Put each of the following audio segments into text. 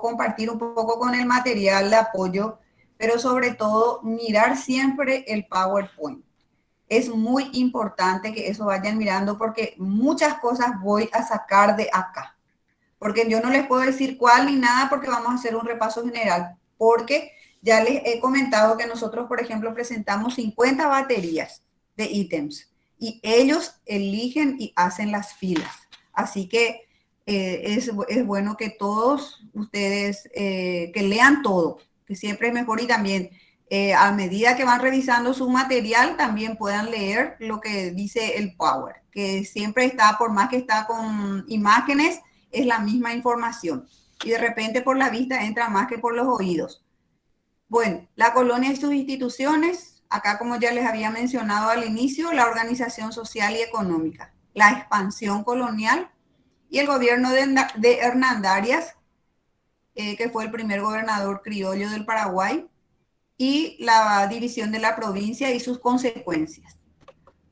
compartir un poco con el material de apoyo, pero sobre todo mirar siempre el PowerPoint. Es muy importante que eso vayan mirando porque muchas cosas voy a sacar de acá. Porque yo no les puedo decir cuál ni nada porque vamos a hacer un repaso general. Porque ya les he comentado que nosotros, por ejemplo, presentamos 50 baterías de ítems y ellos eligen y hacen las filas. Así que es bueno que todos ustedes, que lean todo, que siempre es mejor y también a medida que van revisando su material, también puedan leer lo que dice el Power, que siempre está, por más que está con imágenes, es la misma información. Y de repente por la vista entra más que por los oídos. Bueno, la colonia y sus instituciones, acá como ya les había mencionado al inicio, la organización social y económica, la expansión colonial y el gobierno de Hernán Darias, que fue el primer gobernador criollo del Paraguay, y la división de la provincia y sus consecuencias.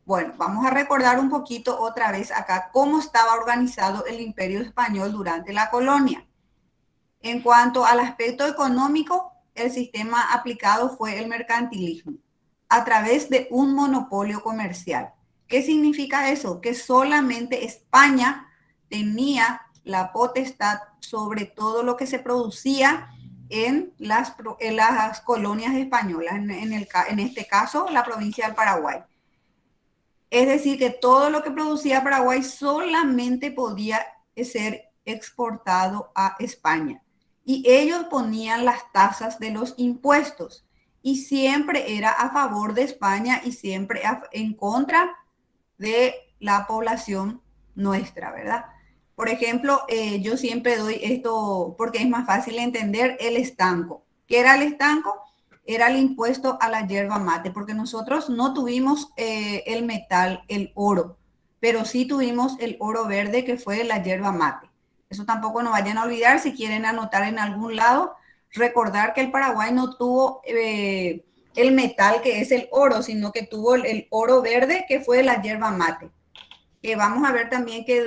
Bueno, vamos a recordar un poquito otra vez acá cómo estaba organizado el Imperio Español durante la colonia. En cuanto al aspecto económico, el sistema aplicado fue el mercantilismo a través de un monopolio comercial. ¿Qué significa eso? Que solamente España tenía la potestad sobre todo lo que se producía en las colonias españolas, en este caso la provincia del Paraguay. Es decir, que todo lo que producía Paraguay solamente podía ser exportado a España. Y ellos ponían las tasas de los impuestos. Y siempre era a favor de España y siempre en contra de la población nuestra, ¿verdad? Por ejemplo, yo siempre doy esto porque es más fácil entender el estanco. ¿Qué era el estanco? Era el impuesto a la yerba mate, porque nosotros no tuvimos el metal, el oro, pero sí tuvimos el oro verde que fue la yerba mate. Eso tampoco no vayan a olvidar, si quieren anotar en algún lado, recordar que el Paraguay no tuvo el metal que es el oro, sino que tuvo el oro verde que fue la yerba mate. Vamos a ver también que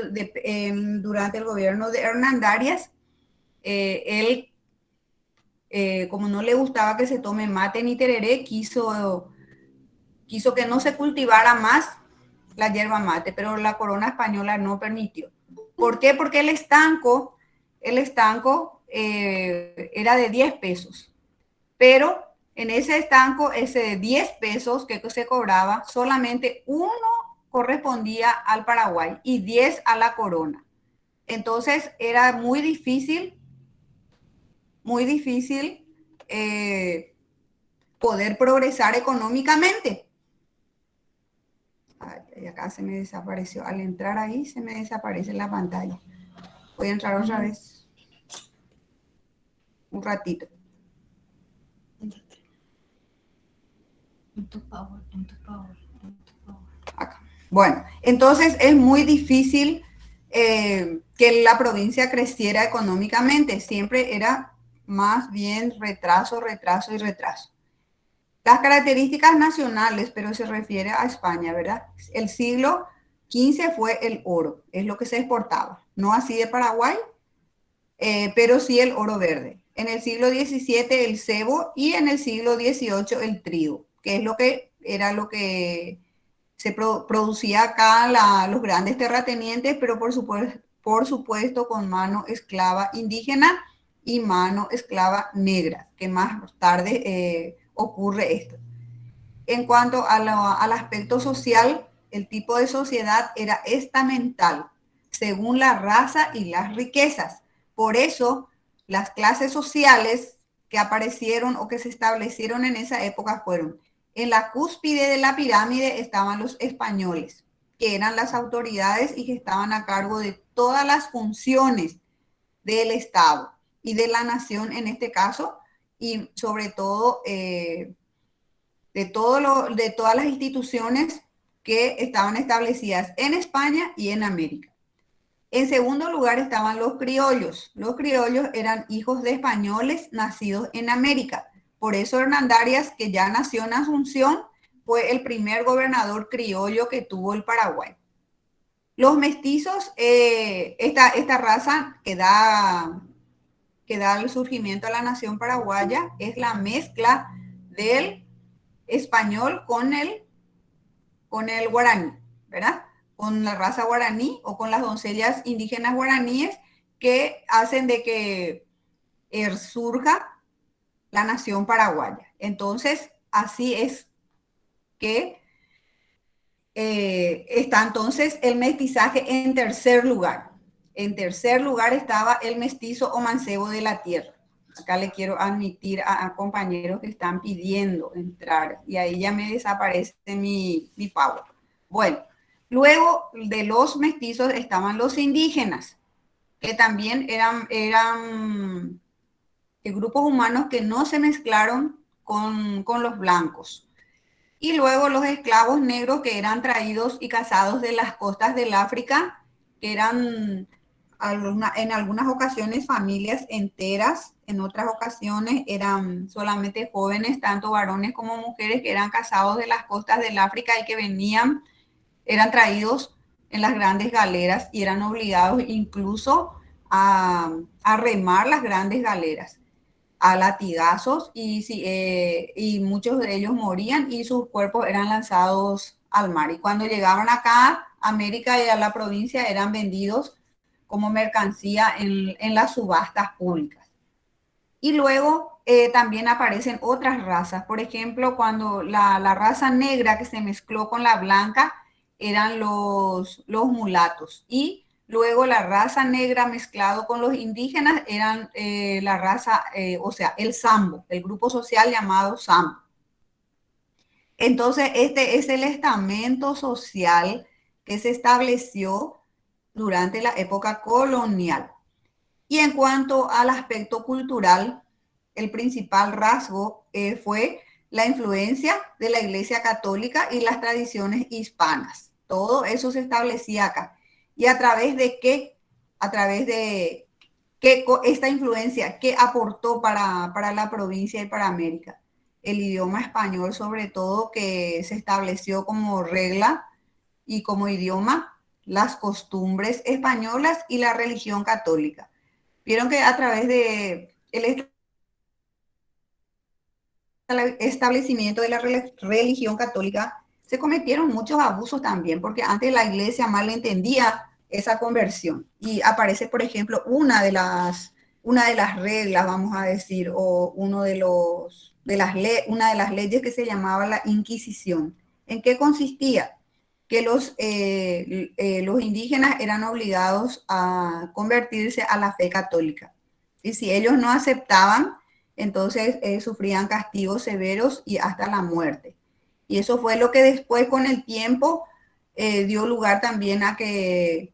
durante el gobierno de Hernán Darias, él como no le gustaba que se tome mate ni tereré, quiso que no se cultivara más la yerba mate, pero la corona española no permitió. ¿Por qué? Porque el estanco era de 10 pesos, pero en ese estanco, ese de 10 pesos que se cobraba, solamente uno correspondía al Paraguay y 10 a la corona. Entonces era muy difícil poder progresar económicamente. Ay, acá se me desapareció. Al entrar ahí se me desaparece la pantalla. Voy a entrar otra vez. Un ratito. Acá. Bueno, entonces es muy difícil que la provincia creciera económicamente. Siempre era más bien retraso, retraso y retraso. Las características nacionales, pero se refiere a España, ¿verdad? El siglo XV fue el oro, es lo que se exportaba. No así de Paraguay, pero sí el oro verde. En el siglo XVII el cebo y en el siglo XVIII el trigo, que es lo que era lo que se producía acá los grandes terratenientes, pero por supuesto con mano esclava indígena y mano esclava negra, que más tarde ocurre esto. En cuanto al aspecto social, el tipo de sociedad era estamental, según la raza y las riquezas. Por eso, las clases sociales que aparecieron o que se establecieron en esa época fueron: en la cúspide de la pirámide estaban los españoles, que eran las autoridades y que estaban a cargo de todas las funciones del Estado y de la nación en este caso, y sobre todo de todas las instituciones que estaban establecidas en España y en América. En segundo lugar estaban los criollos. Los criollos eran hijos de españoles nacidos en América. Por eso Hernán Darias, que ya nació en Asunción, fue el primer gobernador criollo que tuvo el Paraguay. Los mestizos, esta raza que que da el surgimiento a la nación paraguaya es la mezcla del español con el guaraní, ¿verdad? Con la raza guaraní o con las doncellas indígenas guaraníes que hacen de que surja la nación paraguaya. Entonces, así es que está entonces el mestizaje en tercer lugar. En tercer lugar estaba el mestizo o mancebo de la tierra. Acá le quiero admitir a compañeros que están pidiendo entrar y ahí ya me desaparece mi power. Bueno, luego de los mestizos estaban los indígenas, que también eran grupos humanos que no se mezclaron con los blancos. Y luego los esclavos negros que eran traídos y cazados de las costas del África, que eran en algunas ocasiones familias enteras, en otras ocasiones eran solamente jóvenes, tanto varones como mujeres, que eran cazados de las costas del África y que eran traídos en las grandes galeras y eran obligados incluso a remar las grandes galeras a latigazos y muchos de ellos morían y sus cuerpos eran lanzados al mar. Y cuando llegaban acá a América y a la provincia eran vendidos como mercancía en las subastas públicas. Y luego también aparecen otras razas. Por ejemplo, cuando la raza negra que se mezcló con la blanca eran los mulatos. Y luego la raza negra mezclado con los indígenas eran la raza, o sea, el sambo, el grupo social llamado sambo. Entonces, este es el estamento social que se estableció durante la época colonial. Y en cuanto al aspecto cultural, el principal rasgo fue la influencia de la Iglesia Católica y las tradiciones hispanas. Todo eso se establecía acá. ¿Y a través de qué? A través de qué esta influencia, qué aportó para la provincia y para América. El idioma español, sobre todo, que se estableció como regla y como idioma, las costumbres españolas y la religión católica. Vieron que a través de el establecimiento de la religión católica se cometieron muchos abusos también, porque antes la iglesia mal entendía esa conversión. Y aparece, por ejemplo, una de las reglas, vamos a decir, o una de las leyes que se llamaba la Inquisición. ¿En qué consistía? Que los indígenas eran obligados a convertirse a la fe católica. Y si ellos no aceptaban, entonces sufrían castigos severos y hasta la muerte. Y eso fue lo que después, con el tiempo, dio lugar también a que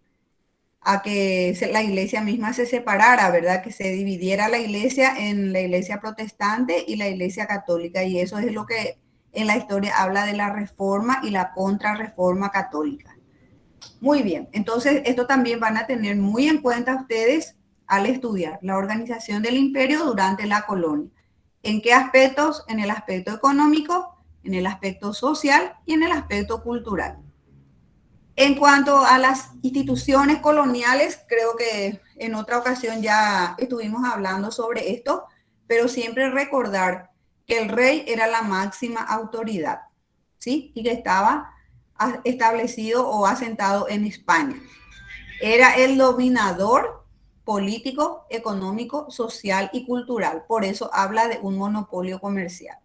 la iglesia misma se separara, ¿verdad? Que se dividiera la iglesia en la iglesia protestante y la iglesia católica. Y eso es lo que en la historia habla de la reforma y la contrarreforma católica. Muy bien, entonces esto también van a tener muy en cuenta ustedes al estudiar la organización del imperio durante la colonia. ¿En qué aspectos? En el aspecto económico, en el aspecto social y en el aspecto cultural. En cuanto a las instituciones coloniales, creo que en otra ocasión ya estuvimos hablando sobre esto, pero siempre recordar que el rey era la máxima autoridad, ¿sí? Y que estaba establecido o asentado en España. Era el dominador político, económico, social y cultural. Por eso habla de un monopolio comercial.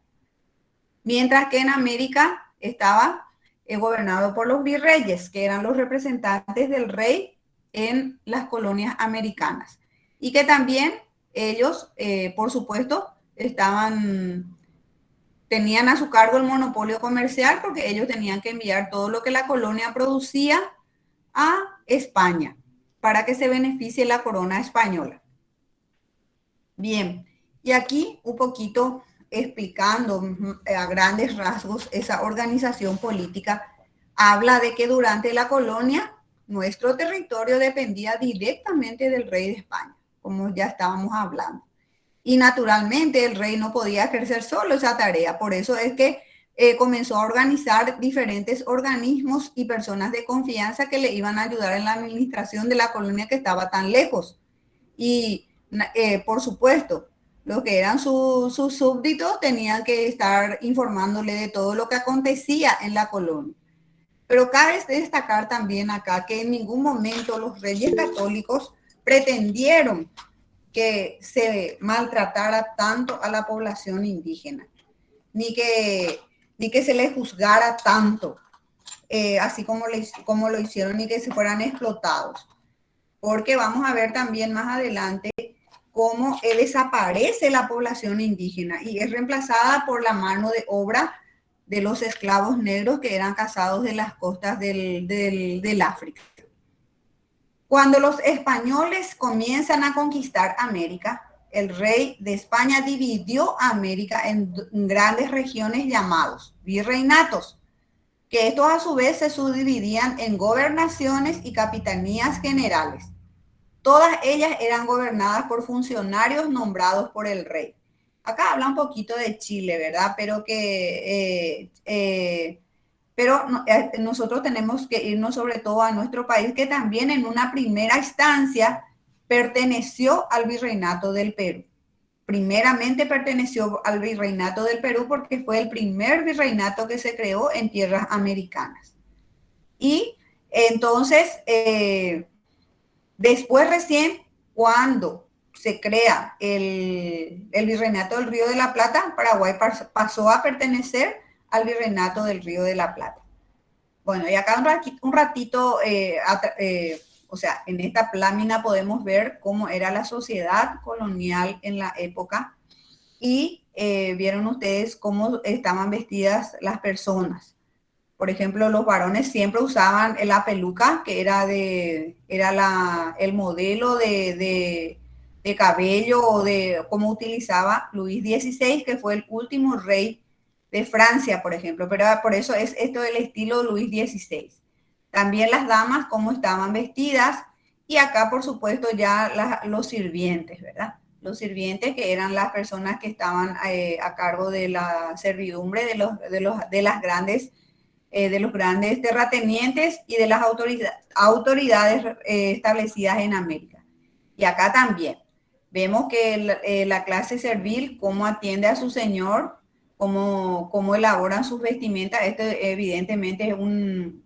Mientras que en América estaba gobernado por los virreyes, que eran los representantes del rey en las colonias americanas. Y que también ellos, por supuesto, tenían a su cargo el monopolio comercial porque ellos tenían que enviar todo lo que la colonia producía a España para que se beneficie la corona española. Bien, y aquí un poquito explicando a grandes rasgos esa organización política, habla de que durante la colonia nuestro territorio dependía directamente del rey de España, como ya estábamos hablando. Y naturalmente el rey no podía ejercer solo esa tarea, por eso es que comenzó a organizar diferentes organismos y personas de confianza que le iban a ayudar en la administración de la colonia que estaba tan lejos. Y por supuesto, los que eran sus súbditos tenían que estar informándole de todo lo que acontecía en la colonia. Pero cabe destacar también acá que en ningún momento los reyes católicos pretendieron que se maltratara tanto a la población indígena, ni que se les juzgara tanto, así como lo hicieron, ni que se fueran explotados. Porque vamos a ver también más adelante cómo desaparece la población indígena y es reemplazada por la mano de obra de los esclavos negros que eran cazados de las costas del África. Cuando los españoles comienzan a conquistar América, el rey de España dividió América en grandes regiones llamados virreinatos, que estos a su vez se subdividían en gobernaciones y capitanías generales. Todas ellas eran gobernadas por funcionarios nombrados por el rey. Acá habla un poquito de Chile, ¿verdad? Pero nosotros tenemos que irnos sobre todo a nuestro país, que también en una primera instancia perteneció al virreinato del Perú. Primeramente perteneció al virreinato del Perú porque fue el primer virreinato que se creó en tierras americanas. Y entonces, después recién, cuando se crea el virreinato del Río de la Plata, Paraguay pasó a pertenecer al virreinato del Río de la Plata. Bueno, y acá un ratito, o sea, en esta lámina podemos ver cómo era la sociedad colonial en la época y vieron ustedes cómo estaban vestidas las personas. Por ejemplo, los varones siempre usaban la peluca, que era el modelo de cabello o de cómo utilizaba Luis XVI, que fue el último rey de Francia, por ejemplo, pero por eso es esto del estilo Luis XVI. También las damas, cómo estaban vestidas, y acá, por supuesto, ya los sirvientes, ¿verdad? Los sirvientes, que eran las personas que estaban a cargo de la servidumbre de los grandes terratenientes y de las autoridades establecidas en América. Y acá también vemos que la clase servil, cómo atiende a su señor, cómo elaboran sus vestimentas. Este evidentemente es un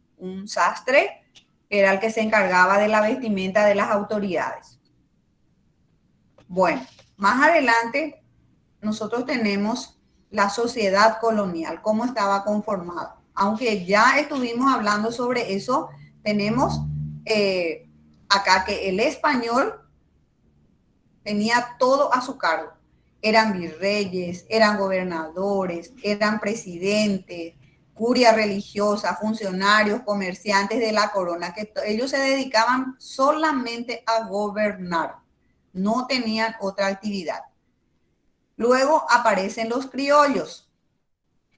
sastre, que era el que se encargaba de la vestimenta de las autoridades. Bueno, más adelante nosotros tenemos la sociedad colonial, cómo estaba conformada. Aunque ya estuvimos hablando sobre eso, tenemos acá que el español tenía todo a su cargo. Eran virreyes, eran gobernadores, eran presidentes, curia religiosa, funcionarios, comerciantes de la corona, que ellos se dedicaban solamente a gobernar, no tenían otra actividad. Luego aparecen los criollos,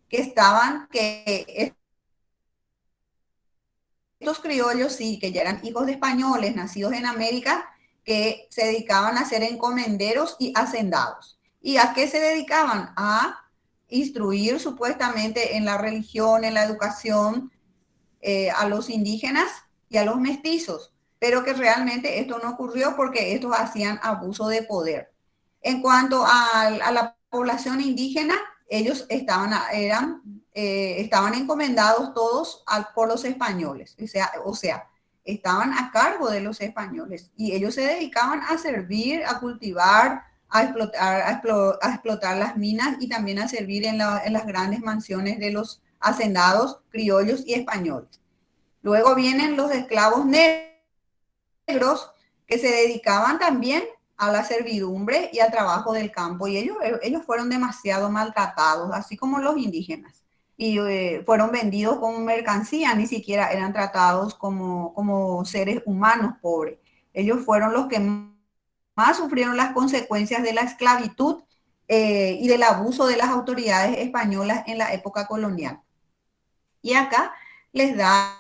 que estos criollos sí, que ya eran hijos de españoles nacidos en América, que se dedicaban a ser encomenderos y hacendados. ¿Y a qué se dedicaban? A instruir supuestamente en la religión, en la educación, a los indígenas y a los mestizos, pero que realmente esto no ocurrió porque estos hacían abuso de poder. En cuanto a la población indígena, ellos estaban encomendados todos por los españoles, o sea, estaban a cargo de los españoles y ellos se dedicaban a servir, a cultivar, a explotar las minas y también a servir en las grandes mansiones de los hacendados criollos y españoles. Luego vienen los esclavos negros, que se dedicaban también a la servidumbre y al trabajo del campo, y ellos fueron demasiado maltratados, así como los indígenas, y fueron vendidos como mercancía, ni siquiera eran tratados como seres humanos pobres. Ellos fueron los que más sufrieron las consecuencias de la esclavitud y del abuso de las autoridades españolas en la época colonial. Y acá les da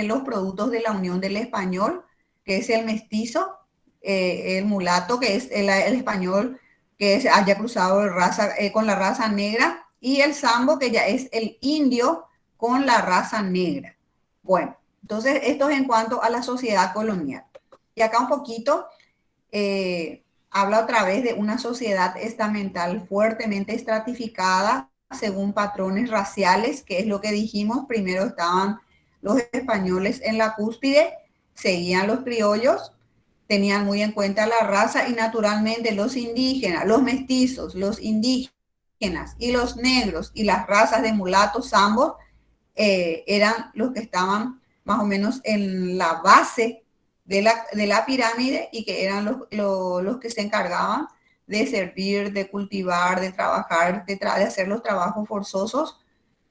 los productos de la Unión del Español, que es el mestizo, el mulato, que es el español que haya cruzado con la raza negra, y el sambo, que ya es el indio con la raza negra. Bueno, entonces esto es en cuanto a la sociedad colonial. Y acá un poquito habla otra vez de una sociedad estamental fuertemente estratificada según patrones raciales, que es lo que dijimos. Primero estaban los españoles en la cúspide, seguían los criollos, tenían muy en cuenta la raza y naturalmente los indígenas, los mestizos, los indígenas y los negros y las razas de mulatos ambos eran los que estaban más o menos en la base de la pirámide y que eran los que se encargaban de servir, de cultivar, de trabajar, de hacer los trabajos forzosos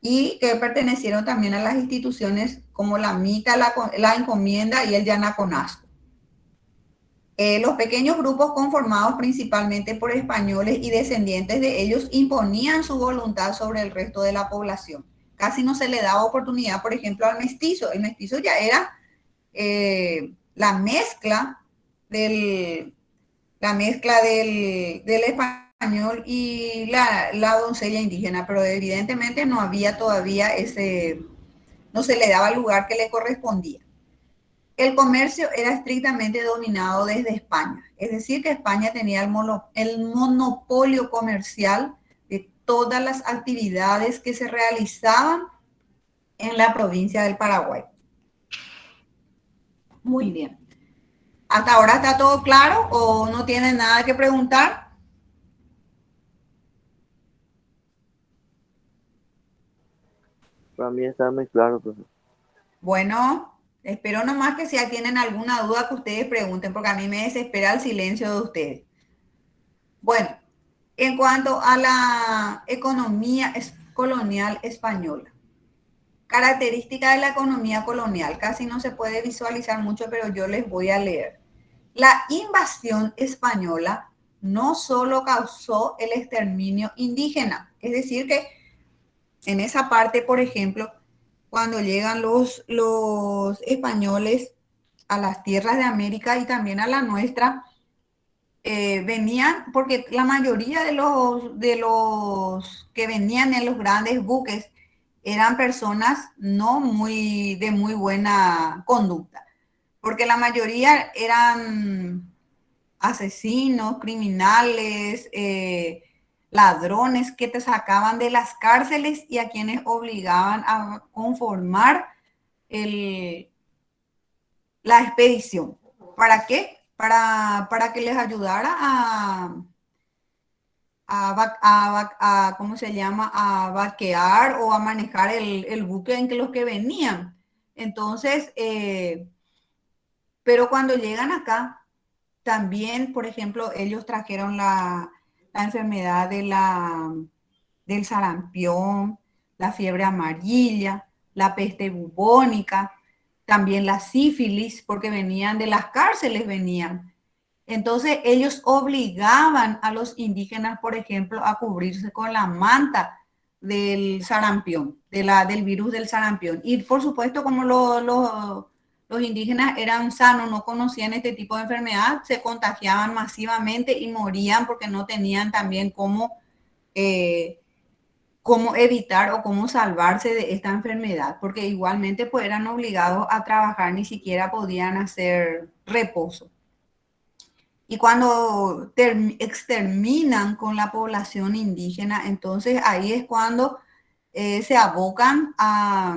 y que pertenecieron también a las instituciones como la mita, la encomienda y el yanaconazgo. Los pequeños grupos conformados principalmente por españoles y descendientes de ellos imponían su voluntad sobre el resto de la población. Casi no se le daba oportunidad, por ejemplo, al mestizo. El mestizo ya era la mezcla del español y la doncella indígena, pero evidentemente no había todavía no se le daba el lugar que le correspondía. El comercio era estrictamente dominado desde España, es decir, que España tenía el monopolio comercial de todas las actividades que se realizaban en la provincia del Paraguay. Muy bien. ¿Hasta ahora está todo claro o no tienen nada que preguntar? Para mí está muy claro, profesor. Bueno, espero nomás que si tienen alguna duda que ustedes pregunten, porque a mí me desespera el silencio de ustedes. Bueno, en cuanto a la economía colonial española, característica de la economía colonial, casi no se puede visualizar mucho, pero yo les voy a leer. La invasión española no solo causó el exterminio indígena, es decir, que en esa parte, por ejemplo, cuando llegan los españoles a las tierras de América y también a la nuestra, venían, porque la mayoría de los que venían en los grandes buques eran personas no muy de muy buena conducta, porque la mayoría eran asesinos, criminales, ladrones que te sacaban de las cárceles y a quienes obligaban a conformar la expedición. ¿Para qué? Para que les ayudara ¿cómo se llama? A vaquear o a manejar el buque en que los que venían. Entonces, pero cuando llegan acá, también, por ejemplo, ellos trajeron la enfermedad del sarampión, la fiebre amarilla, la peste bubónica, también la sífilis, porque venían de las cárceles, venían. Entonces ellos obligaban a los indígenas, por ejemplo, a cubrirse con la manta del sarampión, del virus del sarampión. Y por supuesto, como los indígenas eran sanos, no conocían este tipo de enfermedad, se contagiaban masivamente y morían porque no tenían también cómo evitar o cómo salvarse de esta enfermedad, porque igualmente pues eran obligados a trabajar, ni siquiera podían hacer reposo. Y cuando exterminan con la población indígena, entonces ahí es cuando se abocan a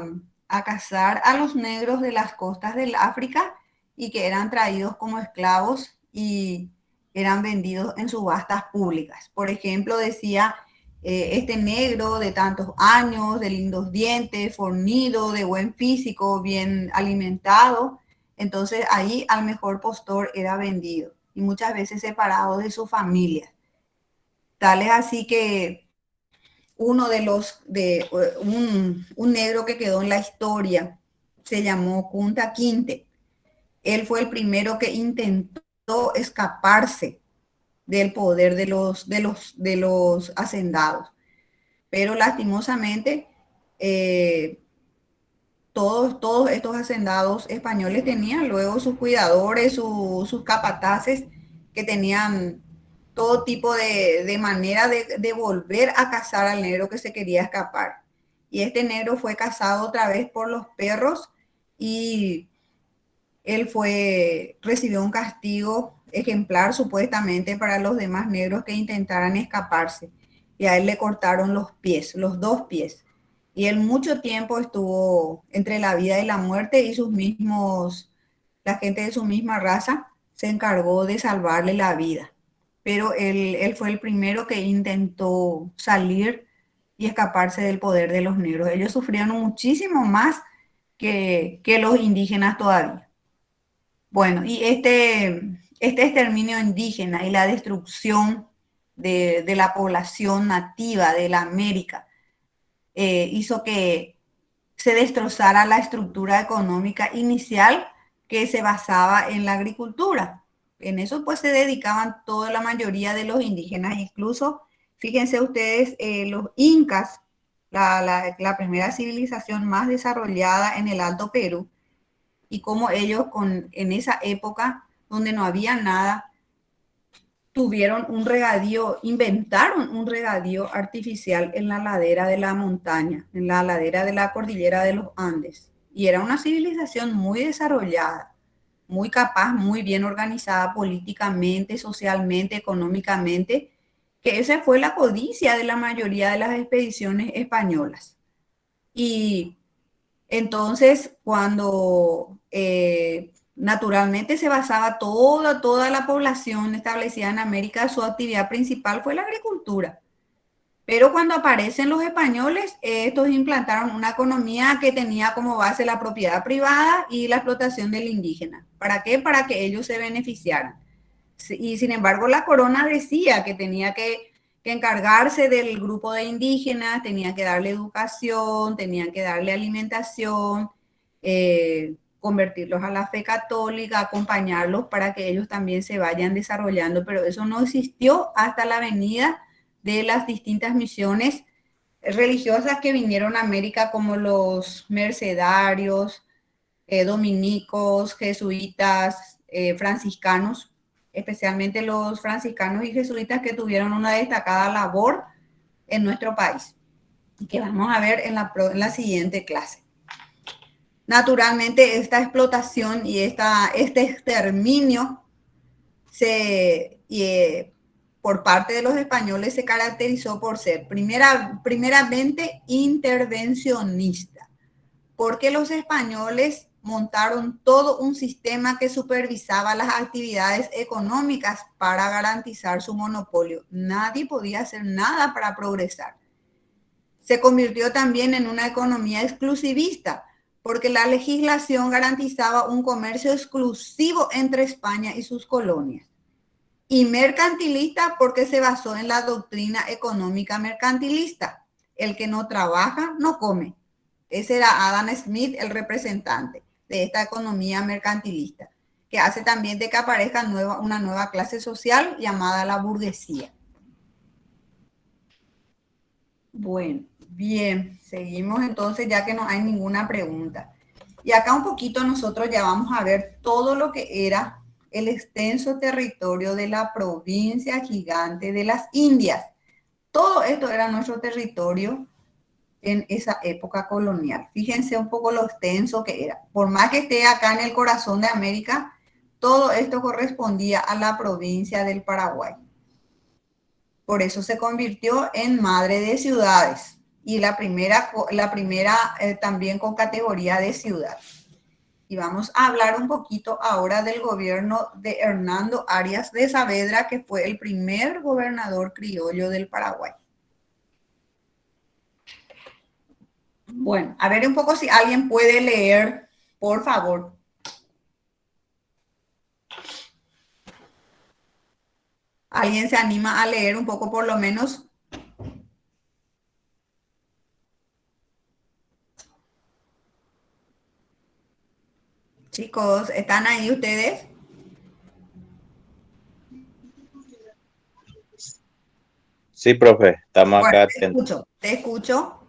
cazar a los negros de las costas del África y que eran traídos como esclavos y eran vendidos en subastas públicas. Por ejemplo, decía este negro de tantos años, de lindos dientes, fornido, de buen físico, bien alimentado. Entonces ahí al mejor postor era vendido y muchas veces separado de su familia. Tal es así que uno de un negro que quedó en la historia se llamó Kunta Kinte. Él fue el primero que intentó escaparse del poder de los hacendados. Pero lastimosamente, todos estos hacendados españoles tenían luego sus cuidadores, sus capataces, que tenían todo tipo de manera de volver a cazar al negro que se quería escapar. Y este negro fue cazado otra vez por los perros y él recibió un castigo ejemplar supuestamente para los demás negros que intentaran escaparse. Y a él le cortaron los pies, los dos pies. Y él mucho tiempo estuvo entre la vida y la muerte y la gente de su misma raza se encargó de salvarle la vida. Pero él fue el primero que intentó salir y escaparse del poder de los negros. Ellos sufrieron muchísimo más que los indígenas todavía. Bueno, y este exterminio indígena y la destrucción de la población nativa de la América hizo que se destrozara la estructura económica inicial que se basaba en la agricultura. En eso pues se dedicaban toda la mayoría de los indígenas, incluso fíjense ustedes, los incas, la primera civilización más desarrollada en el Alto Perú, y cómo ellos en esa época donde no había nada, tuvieron un regadío, inventaron un regadío artificial en la ladera de la montaña, en la ladera de la cordillera de los Andes. Y era una civilización muy desarrollada, muy capaz, muy bien organizada políticamente, socialmente, económicamente, que esa fue la codicia de la mayoría de las expediciones españolas. Y entonces, cuando naturalmente se basaba toda la población establecida en América, su actividad principal fue la agricultura. Pero cuando aparecen los españoles, estos implantaron una economía que tenía como base la propiedad privada y la explotación del indígena. ¿Para qué? Para que ellos se beneficiaran. Y sin embargo, la corona decía que tenía que encargarse del grupo de indígenas, tenía que darle educación, tenían que darle alimentación, convertirlos a la fe católica, acompañarlos para que ellos también se vayan desarrollando, pero eso no existió hasta la venida de las distintas misiones religiosas que vinieron a América, como los mercedarios, dominicos, jesuitas, franciscanos, especialmente los franciscanos y jesuitas que tuvieron una destacada labor en nuestro país, que vamos a ver en la siguiente clase. Naturalmente, esta explotación y este exterminio por parte de los españoles se caracterizó por ser primeramente intervencionista, porque los españoles montaron todo un sistema que supervisaba las actividades económicas para garantizar su monopolio. Nadie podía hacer nada para progresar. Se convirtió también en una economía exclusivista, porque la legislación garantizaba un comercio exclusivo entre España y sus colonias. Y mercantilista, porque se basó en la doctrina económica mercantilista. El que no trabaja, no come. Ese era Adam Smith, el representante de esta economía mercantilista, que hace también de que aparezca una nueva clase social llamada la burguesía. Bueno, bien, seguimos entonces ya que no hay ninguna pregunta. Y acá un poquito nosotros ya vamos a ver todo lo que era el extenso territorio de la provincia gigante de las Indias. Todo esto era nuestro territorio en esa época colonial. Fíjense un poco lo extenso que era. Por más que esté acá en el corazón de América, todo esto correspondía a la provincia del Paraguay. Por eso se convirtió en madre de ciudades y la primera también con categoría de ciudad. Y vamos a hablar un poquito ahora del gobierno de Hernando Arias de Saavedra, que fue el primer gobernador criollo del Paraguay. Bueno, a ver un poco si alguien puede leer, por favor. ¿Alguien se anima a leer un poco por lo menos? Chicos, ¿están ahí ustedes? Sí, profe, estamos Bueno, acá te atentos. escucho, te escucho.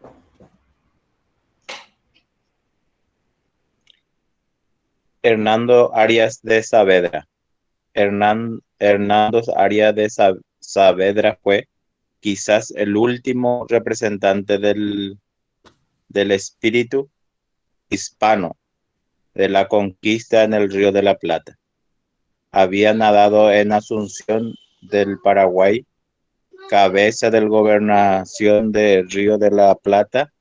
Hernando Arias de Saavedra. Hernando Arias de Saavedra fue quizás el último representante del espíritu hispano de la conquista en el Río de la Plata. había nadado en Asunción del Paraguay, cabeza de gobernación de Río de la Plata,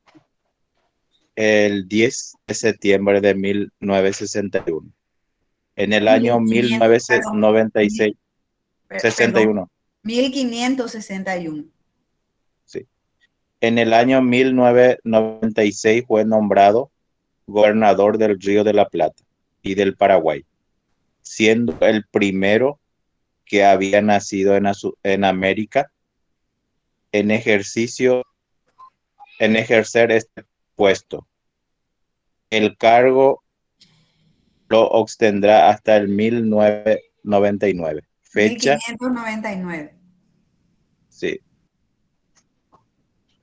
el 10 de septiembre de 1961. En el año 1500, perdón, 1996, perdón, 61, 1561. sí. En el año 1996 fue nombrado gobernador del Río de la Plata y del Paraguay, siendo el primero que había nacido en América en ejercer este puesto. El cargo lo obtendrá hasta el 1999, sí,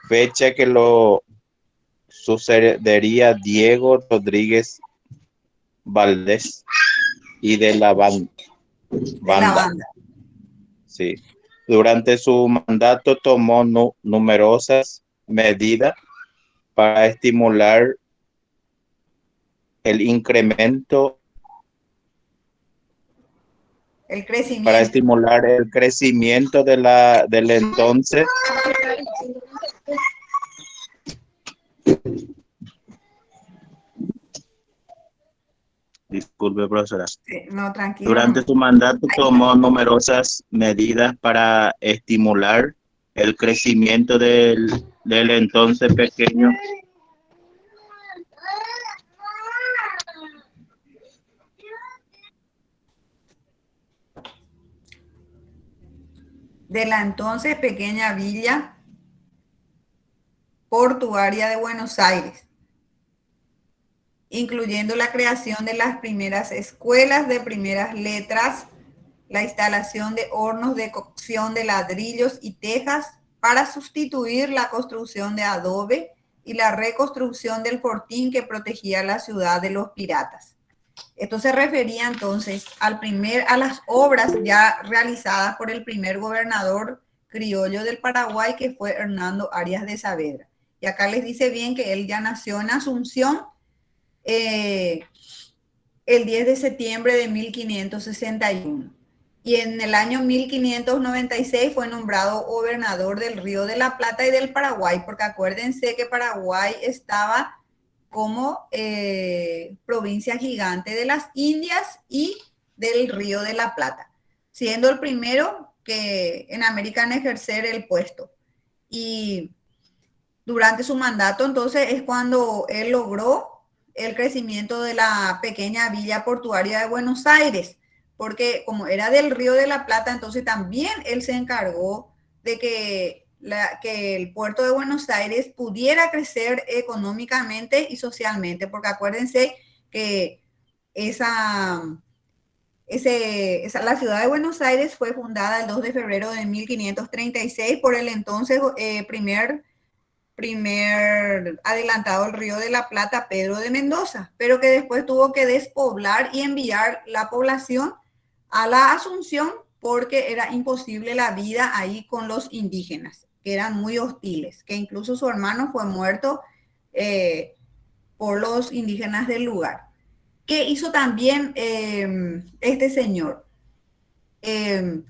fecha que lo sucedería Diego Rodríguez Valdés y de la De la banda. banda. Sí. Durante su mandato tomó numerosas medidas para estimular el incremento, El para crecimiento. estimular el crecimiento del entonces. Disculpe, profesora. Sí, no, tranquilo. Durante su mandato tomó numerosas medidas para estimular el crecimiento del entonces pequeño De la entonces pequeña villa portuaria de Buenos Aires, incluyendo la creación de las primeras escuelas de primeras letras, la instalación de hornos de cocción de ladrillos y tejas para sustituir la construcción de adobe y la reconstrucción del fortín que protegía la ciudad de los piratas. Esto se refería entonces a las obras ya realizadas por el primer gobernador criollo del Paraguay, que fue Hernando Arias de Saavedra. Y acá les dice bien que él ya nació en Asunción el 10 de septiembre de 1561. Y en el año 1596 fue nombrado gobernador del Río de la Plata y del Paraguay, porque acuérdense que Paraguay estaba como provincia gigante de las Indias y del Río de la Plata, siendo el primero que en América en ejercer el puesto. Y durante su mandato, entonces, es cuando él logró el crecimiento de la pequeña villa portuaria de Buenos Aires, porque como era del Río de la Plata, entonces también él se encargó de que el puerto de Buenos Aires pudiera crecer económicamente y socialmente, porque acuérdense que la ciudad de Buenos Aires fue fundada el 2 de febrero de 1536 por el entonces primer adelantado del Río de la Plata, Pedro de Mendoza, pero que después tuvo que despoblar y enviar la población a la Asunción porque era imposible la vida ahí con los indígenas, que eran muy hostiles, que incluso su hermano fue muerto por los indígenas del lugar. ¿Qué hizo también este señor?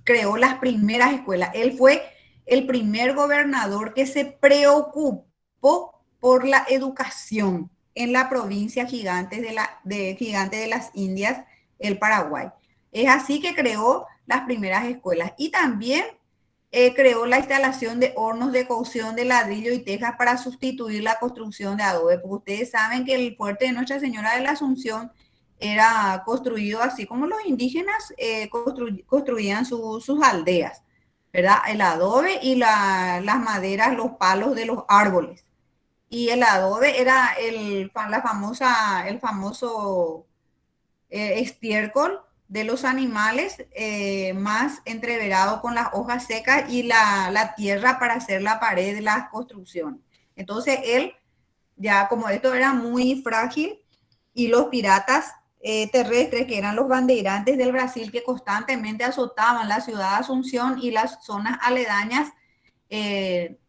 Creó las primeras escuelas. Él fue el primer gobernador que se preocupó por la educación en la provincia gigante de las Indias, el Paraguay. Es así que creó las primeras escuelas y también creó la instalación de hornos de cocción de ladrillo y tejas para sustituir la construcción de adobe, porque ustedes saben que el fuerte de Nuestra Señora de la Asunción era construido así como los indígenas construían sus aldeas, ¿verdad? El adobe y las maderas, los palos de los árboles. Y el adobe era el famoso estiércol de los animales más entreverado con las hojas secas y la tierra para hacer la pared de las construcciones. Entonces él, ya como esto era muy frágil y los piratas terrestres, que eran los bandeirantes del Brasil que constantemente azotaban la ciudad de Asunción y las zonas aledañas,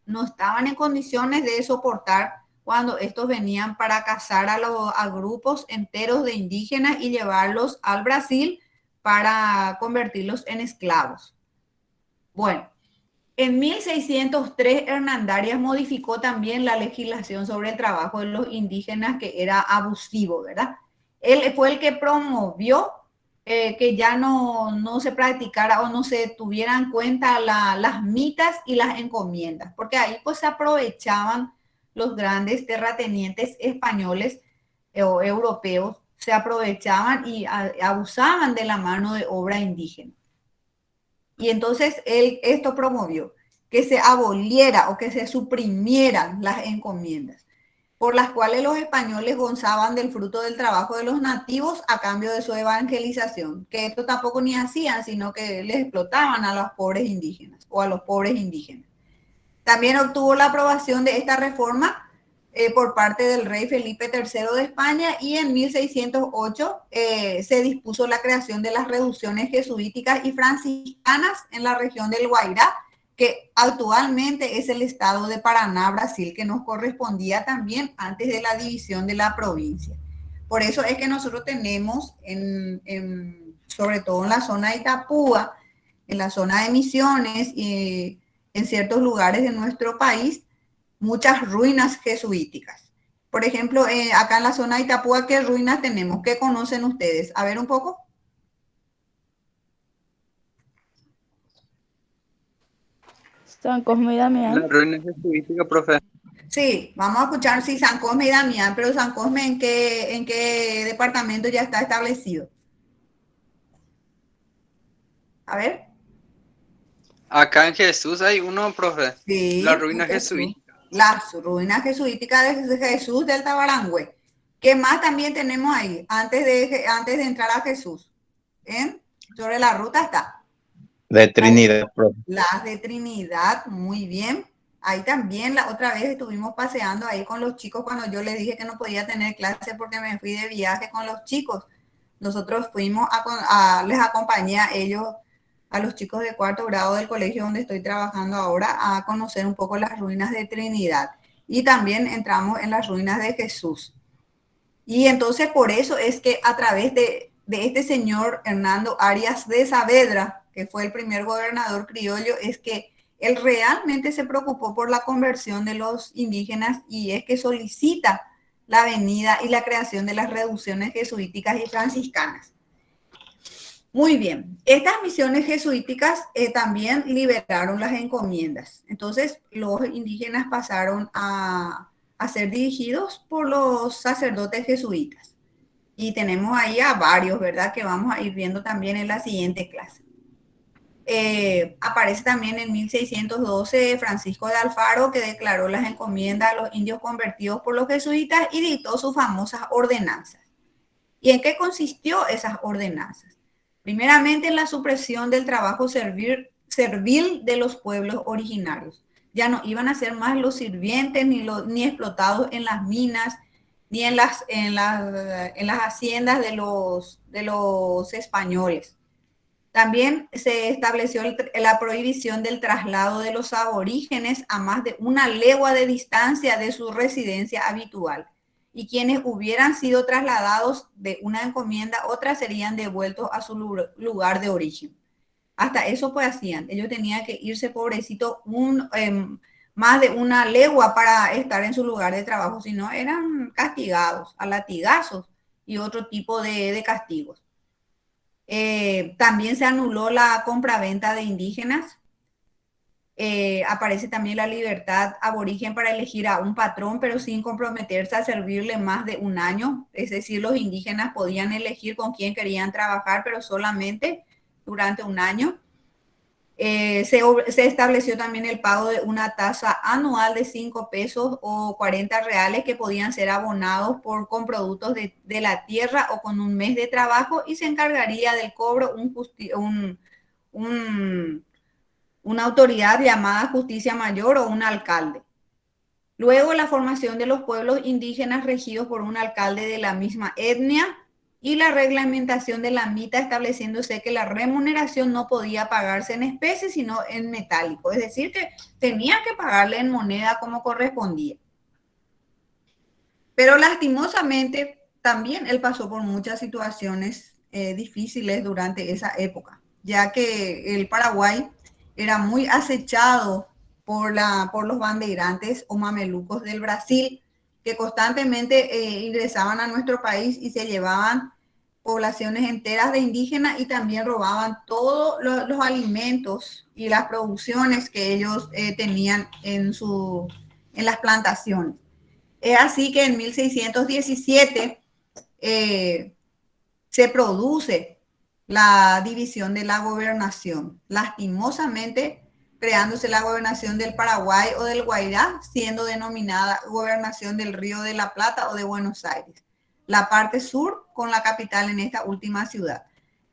no estaban en condiciones de soportar cuando estos venían para cazar a grupos enteros de indígenas y llevarlos al Brasil para convertirlos en esclavos. Bueno, en 1603 Hernandarias modificó también la legislación sobre el trabajo de los indígenas, que era abusivo, ¿verdad? Él fue el que promovió que ya no se practicara o no se tuviera en cuenta las mitas y las encomiendas, porque ahí pues se aprovechaban los grandes terratenientes españoles o europeos, se aprovechaban y abusaban de la mano de obra indígena. Y entonces él esto promovió, que se aboliera o que se suprimieran las encomiendas, por las cuales los españoles gozaban del fruto del trabajo de los nativos a cambio de su evangelización, que esto tampoco ni hacían, sino que les explotaban a los pobres indígenas o a los pobres indígenas. También obtuvo la aprobación de esta reforma por parte del rey Felipe III de España, y en 1608 se dispuso la creación de las reducciones jesuíticas y franciscanas en la región del Guairá, que actualmente es el estado de Paraná, Brasil, que nos correspondía también antes de la división de la provincia. Por eso es que nosotros tenemos, sobre todo en la zona de Itapúa, en la zona de Misiones y en ciertos lugares de nuestro país, muchas ruinas jesuíticas. Por ejemplo, acá en la zona de Itapúa, ¿qué ruinas tenemos? ¿Qué conocen ustedes? A ver un poco. San Cosme y Damián. La ruina jesuítica, profe. Sí, vamos a escuchar, sí, San Cosme y Damián, pero San Cosme, ¿en qué departamento ya está establecido? A ver. Acá en Jesús hay uno, profe. Sí, La ruina jesuítica. Las ruinas jesuíticas de Jesús del Tabarangüe. ¿Qué más también tenemos ahí? Antes de entrar a Jesús. Sobre la ruta está. De Trinidad, profe. Las de Trinidad, muy bien. Ahí también la otra vez estuvimos paseando ahí con los chicos cuando yo les dije que no podía tener clase porque me fui de viaje con los chicos. Nosotros fuimos les acompañé a ellos, a los chicos de 4º grado del colegio donde estoy trabajando ahora, a conocer un poco las ruinas de Trinidad. Y también entramos en las ruinas de Jesús. Y entonces por eso es que a través de este señor Hernando Arias de Saavedra, que fue el primer gobernador criollo, es que él realmente se preocupó por la conversión de los indígenas, y es que solicita la venida y la creación de las reducciones jesuíticas y franciscanas. Muy bien, estas misiones jesuíticas también liberaron las encomiendas. Entonces los indígenas pasaron a ser dirigidos por los sacerdotes jesuitas. Y tenemos ahí a varios, ¿verdad? Que vamos a ir viendo también en la siguiente clase. Aparece también en 1612 Francisco de Alfaro, que declaró las encomiendas a los indios convertidos por los jesuitas y dictó sus famosas ordenanzas. ¿Y en qué consistió esas ordenanzas? Primeramente, en la supresión del trabajo servil de los pueblos originarios. Ya no iban a ser más los sirvientes ni explotados en las minas, ni en las haciendas de los españoles. También se estableció la prohibición del traslado de los aborígenes a más de 1 legua de distancia de su residencia habitual. Y quienes hubieran sido trasladados de una encomienda a otra serían devueltos a su lugar de origen. Hasta eso pues hacían. Ellos tenían que irse, pobrecito, más de 1 legua para estar en su lugar de trabajo, si no eran castigados a latigazos y otro tipo de castigos. También se anuló la compraventa de indígenas. Aparece también la libertad aborigen para elegir a un patrón, pero sin comprometerse a servirle más de 1 año. Es decir, los indígenas podían elegir con quién querían trabajar, pero solamente durante 1 año. Se estableció también el pago de una tasa anual de 5 pesos o 40 reales que podían ser abonados con productos de la tierra o con 1 mes de trabajo, y se encargaría del cobro una autoridad llamada justicia mayor o un alcalde. Luego, la formación de los pueblos indígenas regidos por un alcalde de la misma etnia, y la reglamentación de la mita, estableciéndose que la remuneración no podía pagarse en especie, sino en metálico. Es decir, que tenía que pagarle en moneda como correspondía. Pero lastimosamente, también él pasó por muchas situaciones difíciles durante esa época, ya que el Paraguay era muy acechado por los bandeirantes o mamelucos del Brasil, que constantemente ingresaban a nuestro país y se llevaban poblaciones enteras de indígenas y también robaban todos los alimentos y las producciones que ellos tenían en las plantaciones. Es así que en 1617 se produce la división de la gobernación, lastimosamente creándose la gobernación del Paraguay o del Guairá, siendo denominada gobernación del Río de la Plata o de Buenos Aires. La parte sur con la capital en esta última ciudad.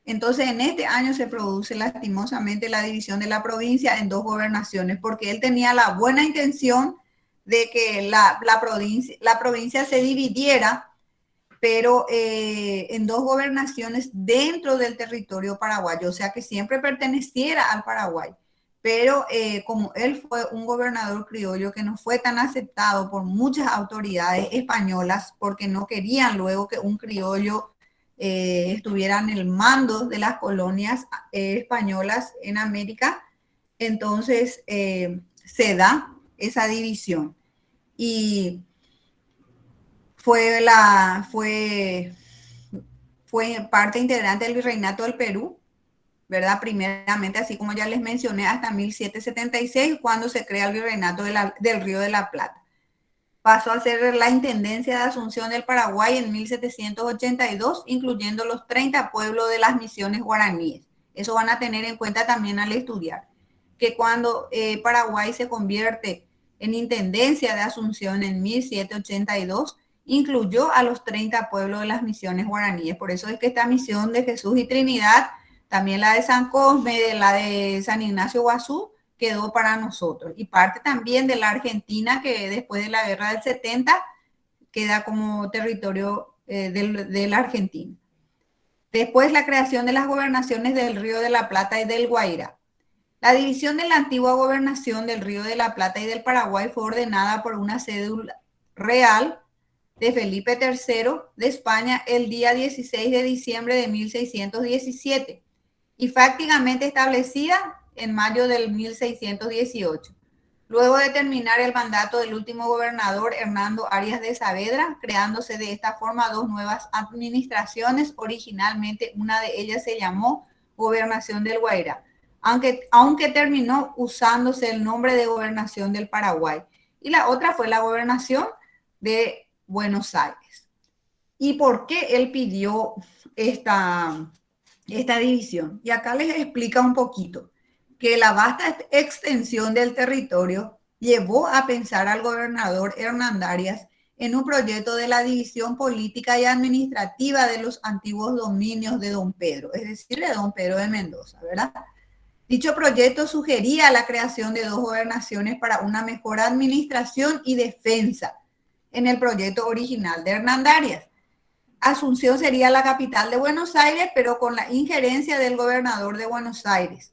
Entonces, en este año se produce lastimosamente la división de la provincia en dos gobernaciones, porque él tenía la buena intención de que la provincia se dividiera, pero en dos gobernaciones dentro del territorio paraguayo, o sea, que siempre perteneciera al Paraguay. Pero como él fue un gobernador criollo que no fue tan aceptado por muchas autoridades españolas, porque no querían luego que un criollo estuviera en el mando de las colonias españolas en América, entonces se da esa división. Y fue parte integrante del Virreinato del Perú, ¿verdad? Primeramente, así como ya les mencioné, hasta 1776, cuando se crea el Virreinato del Río de la Plata. Pasó a ser la Intendencia de Asunción del Paraguay en 1782, incluyendo los 30 pueblos de las misiones guaraníes. Eso van a tener en cuenta también al estudiar, que cuando Paraguay se convierte en Intendencia de Asunción en 1782, incluyó a los 30 pueblos de las misiones guaraníes. Por eso es que esta misión de Jesús y Trinidad, también la de San Cosme, la de San Ignacio Guazú, quedó para nosotros. Y parte también de la Argentina, que después de la guerra del 70 queda como territorio de la Argentina. Después la creación de las gobernaciones del Río de la Plata y del Guairá. La división de la antigua gobernación del Río de la Plata y del Paraguay fue ordenada por una cédula real de Felipe III de España el día 16 de diciembre de 1617 y fácticamente establecida en mayo del 1618. Luego de terminar el mandato del último gobernador Hernando Arias de Saavedra, creándose de esta forma dos nuevas administraciones, originalmente una de ellas se llamó Gobernación del Guairá, aunque terminó usándose el nombre de Gobernación del Paraguay, y la otra fue la Gobernación de Buenos Aires. ¿Y por qué él pidió esta división? Y acá les explica un poquito que la vasta extensión del territorio llevó a pensar al gobernador Hernandarias en un proyecto de la división política y administrativa de los antiguos dominios de Don Pedro, es decir, de Don Pedro de Mendoza, ¿verdad? Dicho proyecto sugería la creación de dos gobernaciones para una mejor administración y defensa en el proyecto original de Hernandarias. Asunción sería la capital de Buenos Aires, pero con la injerencia del gobernador de Buenos Aires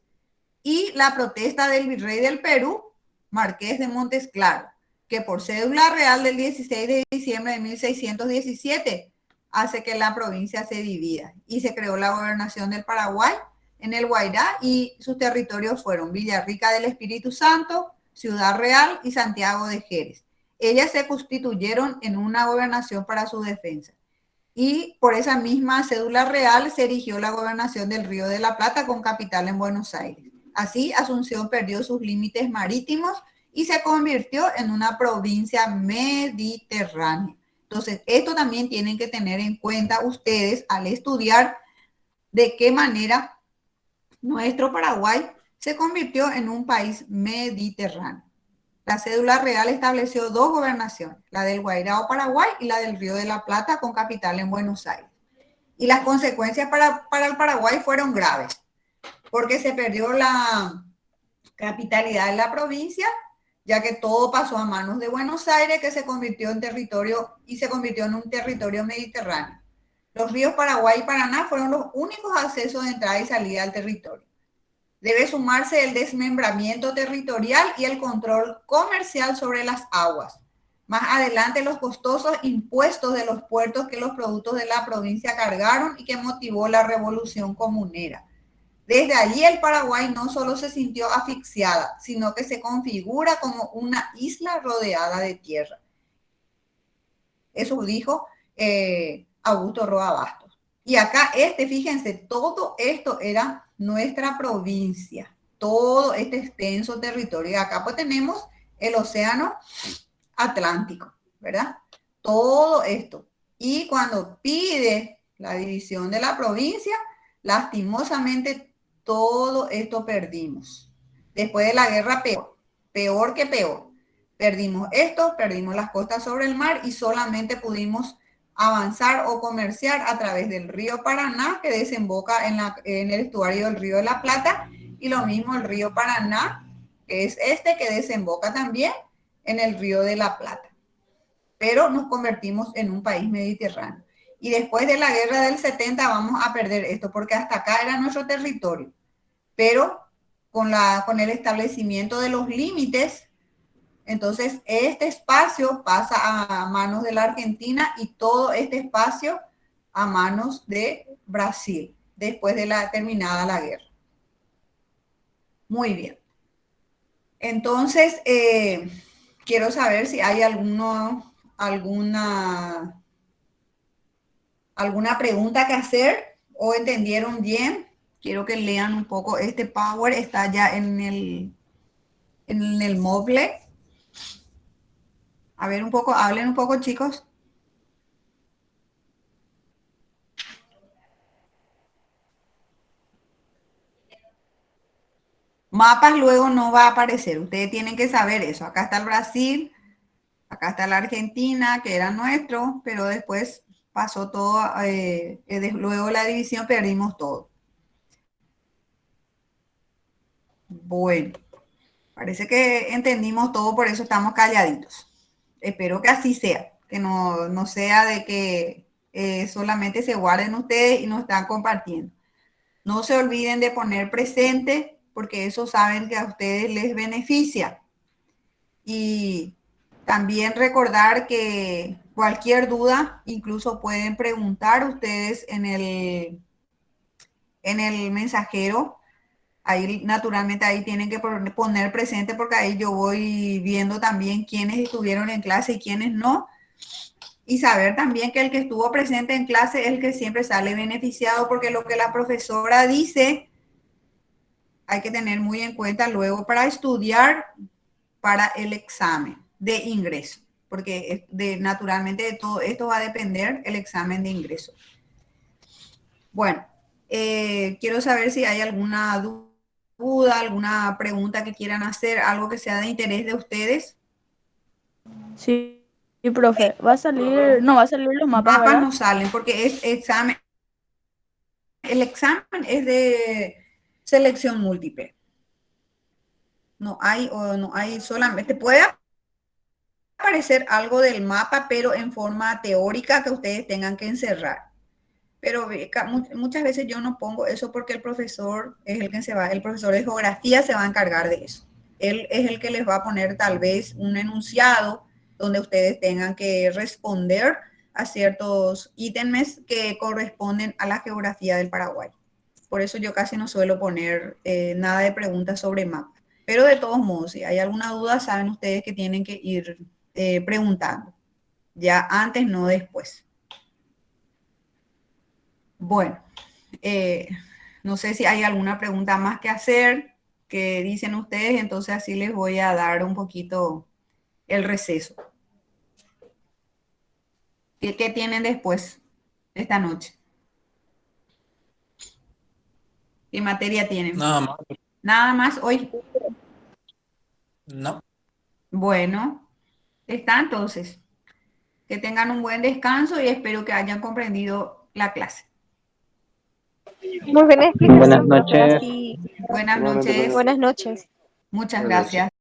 y la protesta del virrey del Perú, Marqués de Montes Claros, que por cédula real del 16 de diciembre de 1617 hace que la provincia se divida y se creó la gobernación del Paraguay en el Guairá y sus territorios fueron Villarrica del Espíritu Santo, Ciudad Real y Santiago de Jerez. Ellas se constituyeron en una gobernación para su defensa. Y por esa misma cédula real se erigió la gobernación del Río de la Plata con capital en Buenos Aires. Así, Asunción perdió sus límites marítimos y se convirtió en una provincia mediterránea. Entonces, esto también tienen que tener en cuenta ustedes al estudiar de qué manera nuestro Paraguay se convirtió en un país mediterráneo. La cédula real estableció dos gobernaciones, la del Guairá o Paraguay y la del Río de la Plata con capital en Buenos Aires. Y las consecuencias para el Paraguay fueron graves, porque se perdió la capitalidad de la provincia, ya que todo pasó a manos de Buenos Aires, que se convirtió en un territorio mediterráneo. Los ríos Paraguay y Paraná fueron los únicos accesos de entrada y salida al territorio. Debe sumarse el desmembramiento territorial y el control comercial sobre las aguas. Más adelante, los costosos impuestos de los puertos que los productos de la provincia cargaron y que motivó la revolución comunera. Desde allí el Paraguay no solo se sintió asfixiada, sino que se configura como una isla rodeada de tierra. Eso dijo Augusto Roa Bastos. Y acá fíjense, todo esto era nuestra provincia, todo este extenso territorio. Y acá pues tenemos el océano Atlántico, ¿verdad? Todo esto. Y cuando pide la división de la provincia, lastimosamente todo esto perdimos. Después de la guerra, peor que peor. Perdimos esto, perdimos las costas sobre el mar y solamente pudimos avanzar o comerciar a través del río Paraná, que desemboca en el estuario del río de la Plata, y lo mismo el río Paraná, que es que desemboca también en el río de la Plata. Pero nos convertimos en un país mediterráneo. Y después de la guerra del 70 vamos a perder esto, porque hasta acá era nuestro territorio. Pero con el establecimiento de los límites, entonces este espacio pasa a manos de la Argentina y todo este espacio a manos de Brasil, después de terminada la guerra. Muy bien. Entonces, quiero saber si hay alguna pregunta que hacer o entendieron bien. Quiero que lean un poco. Este Power está ya en el móvil. A ver un poco, hablen un poco, chicos. Mapas luego no va a aparecer. Ustedes tienen que saber eso. Acá está el Brasil, acá está la Argentina, que era nuestro, pero después pasó todo, luego la división perdimos todo. Bueno, parece que entendimos todo, por eso estamos calladitos. Espero que así sea, que no sea de que solamente se guarden ustedes y no están compartiendo. No se olviden de poner presente, porque eso saben que a ustedes les beneficia. Y también recordar que cualquier duda, incluso pueden preguntar ustedes en el mensajero. Ahí naturalmente ahí tienen que poner presente, porque ahí yo voy viendo también quiénes estuvieron en clase y quiénes no. Y saber también que el que estuvo presente en clase es el que siempre sale beneficiado, porque lo que la profesora dice hay que tener muy en cuenta luego para estudiar para el examen de ingreso, porque naturalmente de todo esto va a depender el examen de ingreso. Bueno, quiero saber si hay alguna duda, alguna pregunta que quieran hacer, algo que sea de interés de ustedes. Sí, profe, no va a salir los mapas, Mapas ¿verdad? no salen porque es examen. El examen es de selección múltiple. No hay solamente, puede aparecer algo del mapa, pero en forma teórica que ustedes tengan que encerrar. Pero muchas veces yo no pongo eso porque el profesor es el el profesor de geografía se va a encargar de eso. Él es el que les va a poner tal vez un enunciado donde ustedes tengan que responder a ciertos ítems que corresponden a la geografía del Paraguay. Por eso yo casi no suelo poner nada de preguntas sobre mapa. Pero de todos modos, si hay alguna duda, saben ustedes que tienen que ir preguntando. Ya antes, no después. Bueno, no sé si hay alguna pregunta más que hacer, que dicen ustedes, entonces así les voy a dar un poquito el receso. ¿Qué tienen después esta noche? ¿Qué materia tienen? Nada más. ¿Nada más hoy? No. Bueno, está entonces. Que tengan un buen descanso y espero que hayan comprendido la clase. Muy buena explicación. Buenas noches. Y Buenas noches. buenas noches. Muchas Buenas noches. gracias.